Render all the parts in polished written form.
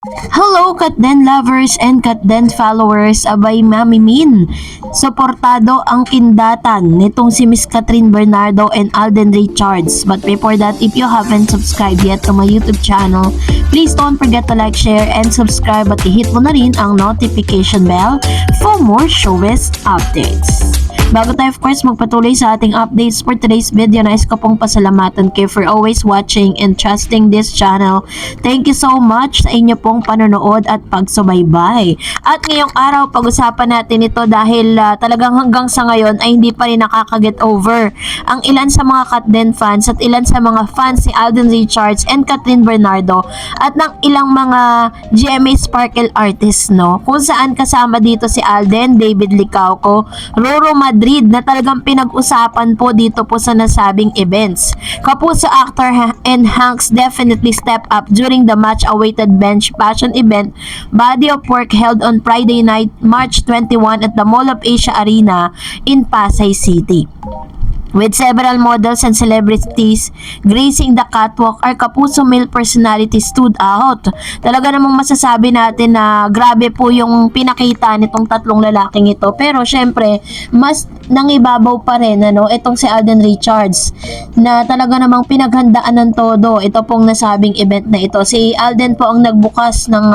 Hello, Katden lovers and Katden followers, abay Mami Min. Suportado ang kindatan nitong si Miss Catherine Bernardo and Alden Richards. But before that, if you haven't subscribed yet to my YouTube channel, please don't forget to like, share, and subscribe at i-hit mo na rin ang notification bell for more showbiz updates. Bago tayo of course magpatuloy sa ating updates for today's video, nais ko pong pasalamatan kayo for always watching and trusting this channel. Thank you so much sa inyo pong panonood at pagsubaybay. At ngayong araw pag-usapan natin ito dahil talagang hanggang sa ngayon ay hindi pa rin nakaka-get over ang ilan sa mga Katden fans at ilan sa mga fans si Alden Richards and Catherine Bernardo at ng ilang mga GMA Sparkle artists, no? Kung saan kasama dito si Alden, David Licauco, Roro Madrid na talagang pinag-usapan po dito po sa nasabing events. Kapuso actor and Hanks definitely step up during the much-awaited bench passion event Body of Work held on Friday night, March 21 at the Mall of Asia Arena in Pasay City. With several models and celebrities gracing the catwalk, our Kapuso male personality stood out. Talaga namang masasabi natin na grabe po yung pinakita nitong tatlong lalaking ito. Pero syempre, mas nangibabaw pa rin itong si Alden Richards na talaga namang pinaghandaan ng todo ito pong nasabing event na ito. Si Alden po ang nagbukas ng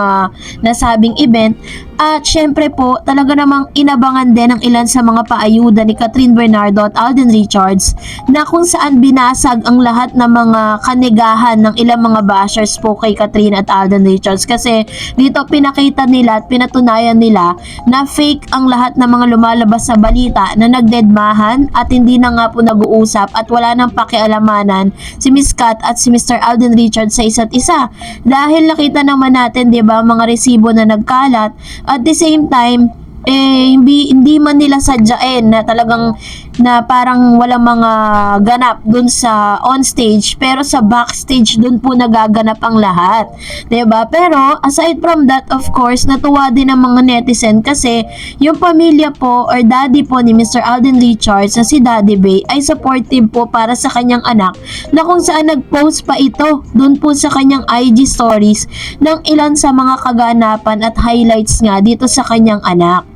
nasabing event. At syempre po, talaga namang inabangan din ng ilan sa mga paayuda ni Catherine Bernardo at Alden Richards na kung saan binasag ang lahat ng mga kanigahan ng ilang mga bashers po kay Catherine at Alden Richards. Kasi dito pinakita nila at pinatunayan nila na fake ang lahat ng mga lumalabas sa balita na nagdedmahan at hindi na nga po nag-uusap at wala nang pakialamanan si Miss Kat at si Mr. Alden Richards sa isa't isa. Dahil nakita naman natin, 'di ba, mga resibo na nagkalat. At the same time, hindi man nila sadyain na talagang na parang walang mga ganap dun sa on stage, pero sa backstage dun po nagaganap ang lahat, 'di ba? Pero aside from that, of course, natuwa din ang mga netizen kasi yung pamilya po or daddy po ni Mr. Alden Richards na si Daddy Bay ay supportive po para sa kanyang anak, na kung saan nag-post pa ito dun po sa kanyang IG stories ng ilan sa mga kaganapan at highlights nga dito sa kanyang anak.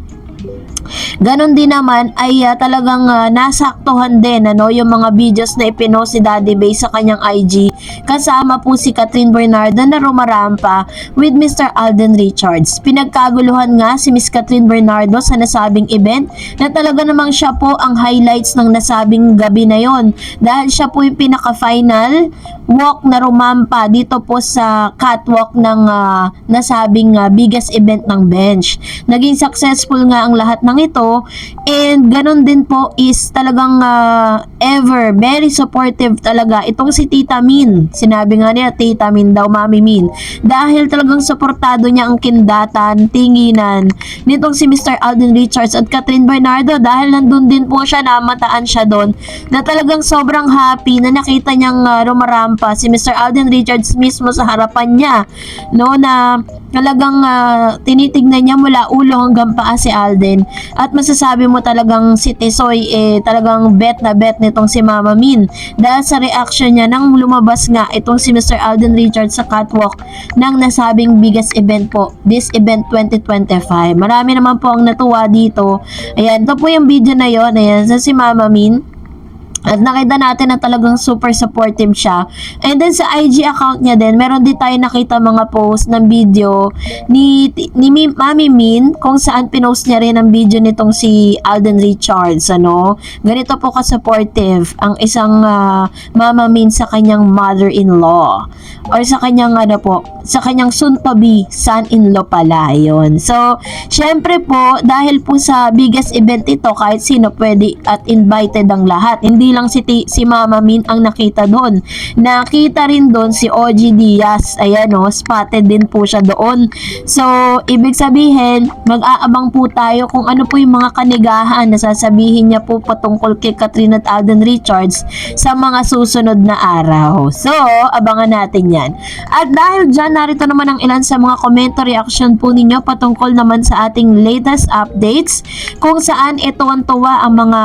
Ganon din naman ay talagang nasaktuhan din yung mga videos na ipinost si Daddy Bay sa kanyang IG kasama po si Catherine Bernardo na rumarampa with Mr. Alden Richards. Pinagkaguluhan nga si Miss Catherine Bernardo sa nasabing event na talaga namang siya po ang highlights ng nasabing gabi na yon dahil siya po yung pinaka-final walk na rumampa dito po sa catwalk ng nasabing biggest event ng bench. Naging successful nga ang lahat ng ito, and ganun din po is talagang ever very supportive talaga itong si Tita Min. Sinabi nga niya Tita Min daw, Mami Min, dahil talagang suportado niya ang kindatan, tinginan nitong si Mr. Alden Richards at Catherine Bernardo dahil nandun din po siya, namataan siya doon na talagang sobrang happy na nakita niyang rumarampa si Mr. Alden Richards mismo sa harapan niya, na talagang tinitignan niya mula ulo hanggang paa si Alden. At masasabi mo talagang si Tisoy talagang bet na bet nitong si Mama Min dahil sa reaction niya nang lumabas nga itong si Mr. Alden Richards sa catwalk ng nasabing biggest event po, this event 2025. Marami naman po ang natuwa dito. Ayan, ito po yung video na yon. Ayan, sa si Mama Min. At nakita natin na talagang super supportive siya. And then sa IG account niya din, meron din tayo nakita mga post ng video ni Mami Min kung saan pinost niya rin ang video nitong si Alden Richards. Ganito po ka-supportive ang isang Mama Min sa kanyang mother-in-law or sa kanyang sa kanyang soon-to-be son-in-law pala yun. So, syempre po, dahil po sa biggest event ito, kahit sino pwede at invited ang lahat. Hindi lang si Mama Min ang nakita doon. Nakita rin doon si OG Diaz. Ayan spotted din po siya doon. So, ibig sabihin, mag-aabang po tayo kung ano po yung mga kanigahan na sasabihin niya po patungkol kay Catherine at Alden Richards sa mga susunod na araw. So, abangan natin yan. At dahil dyan, narito naman ang ilan sa mga komento reaction po ninyo patungkol naman sa ating latest updates kung saan ito ang tuwa ang mga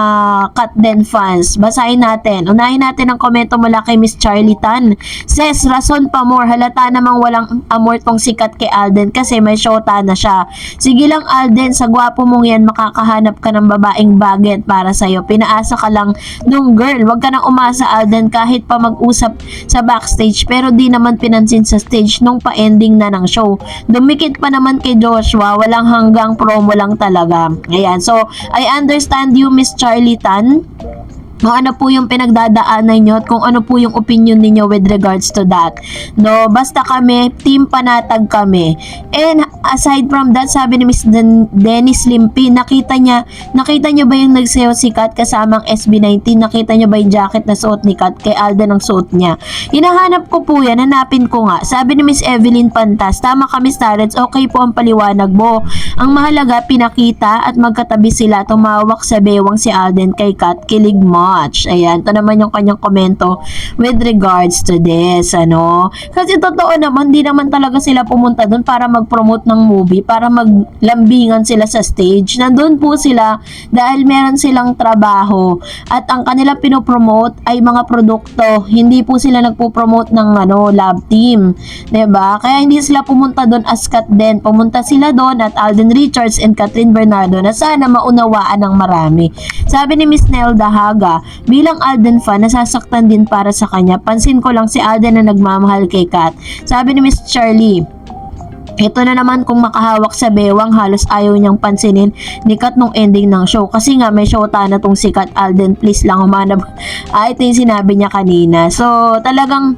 Katden fans. Basta babasahin natin. Unahin natin ang komento mula kay Miss Charlie Tan. Says, rason pa more, halata namang walang amor tong sikat kay Alden kasi may shota na siya. Sige lang Alden, sa gwapo mong yan makakahanap ka ng babaeng baget para sa'yo. Pinaasa ka lang nung girl. Wag ka nang umasa Alden kahit pa mag-usap sa backstage pero di naman pinansin sa stage nung pa-ending na ng show. Dumikit pa naman kay Joshua, walang hanggang promo lang talaga. Ayan, so I understand you Miss Charlie Tan. Kung ano po yung pinagdadaanan nyo at kung ano po yung opinion niyo with regards to that. No, basta kami, team panatag kami. And aside from that, sabi ni Miss Dennis Limpi, nakita nyo ba yung nagsayaw si Kat kasamang SB19? Nakita nyo ba yung jacket na suot ni Kat kay Alden ang suot niya? Hinahanap ko po yan, hanapin ko nga. Sabi ni Miss Evelyn Pantas, tama kami Starets, okay po ang paliwanag mo. Ang mahalaga, pinakita at magkatabi sila, tumawak sa bewang si Alden kay Kat, kilig mo. Ayan, ito naman yung kanyang komento with regards to this, ano. Kasi totoo naman, di naman talaga sila pumunta doon para mag-promote ng movie, para maglambingan sila sa stage. Nandun po sila dahil meron silang trabaho at ang kanila pinopromote ay mga produkto. Hindi po sila nagpo-promote ng lab team, 'di ba? Kaya hindi sila pumunta doon as Kat din. Pumunta sila doon at Alden Richards and Catherine Bernardo na sana maunawaan ng marami. Sabi ni Miss Nelda Haga, bilang Alden fan, nasasaktan din para sa kanya. Pansin ko lang si Alden na nagmamahal kay Kat. Sabi ni Miss Charlie, ito na naman kung makahawak sa bewang, halos ayaw niyang pansinin ni Kat nung ending ng show. Kasi nga may showta na tong si Kat. Alden, please lang humanap. Ito yung sinabi niya kanina. So, talagang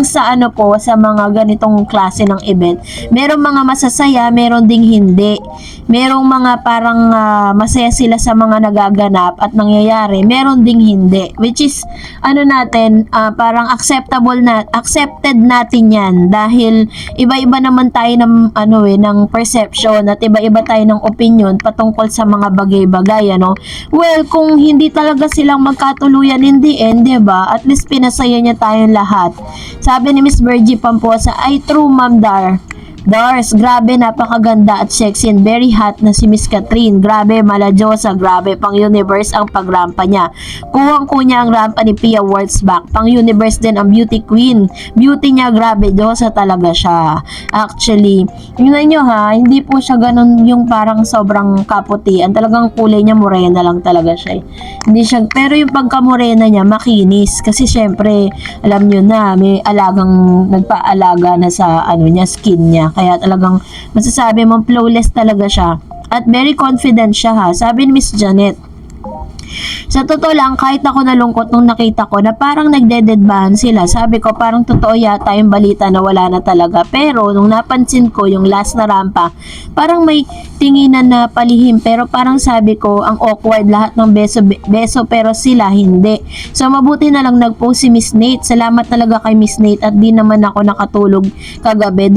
sa sa mga ganitong klase ng event, merong mga masasaya, meron ding hindi. Merong mga parang masaya sila sa mga nagaganap at nangyayari, meron ding hindi. Which is parang accepted natin 'yan dahil iba-iba naman tayo ng ng perception at iba-iba tayo ng opinion patungkol sa mga bagay-bagay, Well, kung hindi talaga silang magkatuluyan in the end, 'di ba? At least pinasaya niya tayong lahat. Sabi ni Miss Virgie Pamposa, ay true Ma'am Dars, grabe, napakaganda at sexy and very hot na si Miss Catherine. Grabe, maladyosa, grabe, pang universe ang pagrampa niya. Kuhang-kunya ang rampa ni Pia Wurtzbach. Pang universe din ang beauty queen. Beauty niya, grabe, dyosa talaga siya. Actually, yun nyo hindi po siya ganun yung parang sobrang kaputian. Talagang kulay niya, morena lang talaga siya. Hindi siya, pero yung pagka-morena niya, makinis. Kasi syempre, alam nyo na, may nagpaalaga na sa niya, skin niya. Kaya talagang masasabi mo flawless talaga siya. At very confident siya Sabi ni Miss Janet, sa totoo lang, kahit ako nalungkot nung nakita ko na parang nagdededbahan sila. Sabi ko, parang totoo yata yung balita na wala na talaga. Pero, nung napansin ko yung last na rampa, parang may tinginan na palihim. Pero parang sabi ko, ang awkward lahat ng beso pero sila hindi. So, mabuti na lang nag-post si Miss Nate. Salamat talaga kay Miss Nate at di naman ako nakatulog kagabi.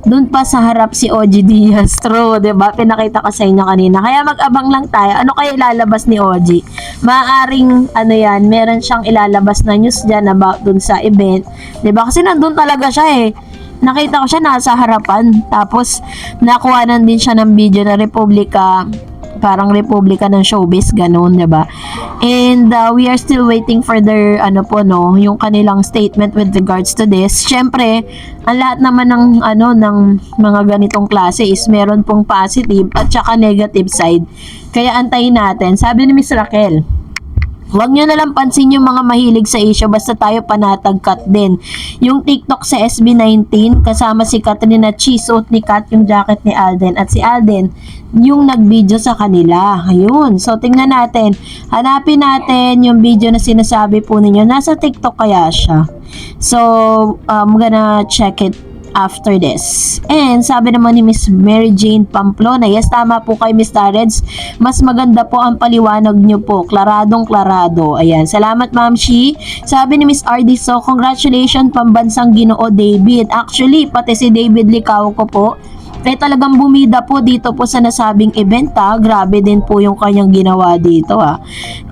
Doon pa sa harap si OG Diaz. True, diba? Pinakita ko sa inyo kanina. Kaya mag-abang lang tayo. Ano kaya ilalabas ni OG? Maaring, meron siyang ilalabas na news dyan about dun sa event. Diba? Kasi nandun talaga siya Nakita ko siya nasa harapan. Tapos, nakuhanan din siya ng video na Republika, parang Republika ng Showbiz, ganun, diba? And we are still waiting for their, yung kanilang statement with regards to this. Syempre, ang lahat naman ng mga ganitong klase is meron pong positive at saka negative side. Kaya antayin natin. Sabi ni Miss Raquel, huwag nyo nalang pansin yung mga mahilig sa issue, basta tayo panatag Kat din. Yung TikTok sa SB19, kasama si Catherine na suot ni Kat yung jacket ni Alden. At si Alden, yung nag-video sa kanila. Ayun. So, tingnan natin. Hanapin natin yung video na sinasabi po ninyo. Nasa TikTok kaya siya. So, I'm gonna check it after this. And sabi naman ni Miss Mary Jane Pamplona, yes, tama po kay Miss Tareds, mas maganda po ang paliwanag nyo po, klaradong klarado. Ayan, salamat Ma'am Shi. Sabi ni Miss RD, so congratulations pambansang Ginoo David. Actually, pati si David Licao ko po, Kaya talagang bumida po dito po sa nasabing event ha. Grabe din po yung kanyang ginawa dito ha.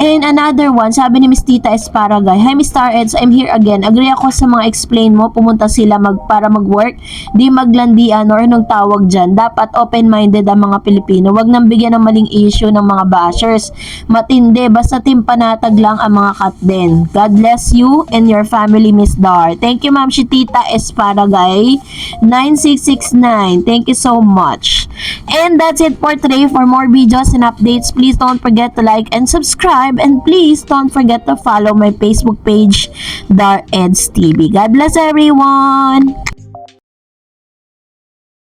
And another one, sabi ni Miss Tita Esparagay, "Hi Miss Star Eds, I'm here again. Agree ako sa mga explain mo, pumunta sila para mag-work, di maglandian or anong tawag dyan. Dapat open-minded ang mga Pilipino. Wag nang bigyan ng maling issue ng mga bashers. Matindi, basta team panatag lang ang mga katden. God bless you and your family, Miss Dar." Thank you Ma'am si Tita Esparagay 9669. Thank you so much. And that's it for today. For more videos and updates, please don't forget to like and subscribe, and please don't forget to follow my Facebook page, Dar Eds TV. God bless everyone!